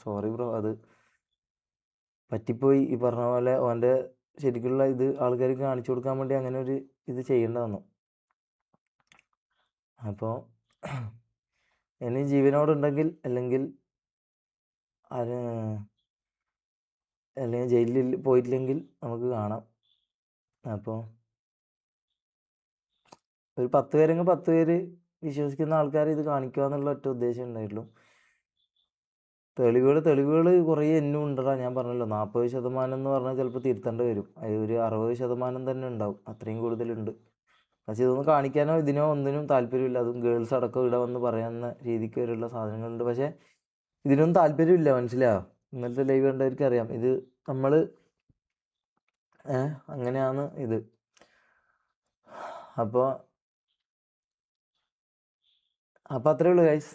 Sorry bro, അത് പറ്റിപ്പോയി. ഈ പറഞ്ഞ പോലെ ഓൻ്റെ ശരിക്കുള്ള ഇത് ആൾക്കാർക്ക് കാണിച്ചു കൊടുക്കാൻ വേണ്ടി അങ്ങനെ ഒരു ഇത് ചെയ്യേണ്ട വന്നു. അപ്പോൾ ഇനി ജീവനോടുണ്ടെങ്കിൽ അല്ലെങ്കിൽ അല്ലെങ്കിൽ ജയിലിൽ പോയിട്ടില്ലെങ്കിൽ നമുക്ക് കാണാം. അപ്പോൾ ഒരു 10 പേരെങ്കിൽ 10 പേര് വിശ്വസിക്കുന്ന ആൾക്കാർ ഇത് കാണിക്കുക എന്നുള്ള ഒറ്റ ഉദ്ദേശം ഉണ്ടായിട്ടുള്ളൂ. തെളിവുകൾ കുറേ എന്നും ഉണ്ടടാ. ഞാൻ പറഞ്ഞല്ലോ 40% എന്ന് പറഞ്ഞാൽ ചിലപ്പോൾ തിരുത്തേണ്ടി വരും. അത് ഒരു 60% തന്നെ ഉണ്ടാവും, അത്രയും കൂടുതലുണ്ട്. പക്ഷെ ഇതൊന്നും കാണിക്കാനോ ഇതിനോ ഒന്നിനും താല്പര്യമില്ല. അതും ഗേൾസ് അടക്കം ഇവിടെ വന്ന് പറയാവുന്ന രീതിക്ക് വരെയുള്ള സാധനങ്ങളുണ്ട്. പക്ഷേ ഇതിനൊന്നും താല്പര്യമില്ല, മനസ്സിലായോ? ഇന്നലത്തെ ലൈവ് കണ്ടവർക്ക് അറിയാം ഇത് നമ്മൾ അങ്ങനെയാണ് ഇത്. അപ്പോൾ അത്രേ ഉള്ളൂ ഗൈസ്.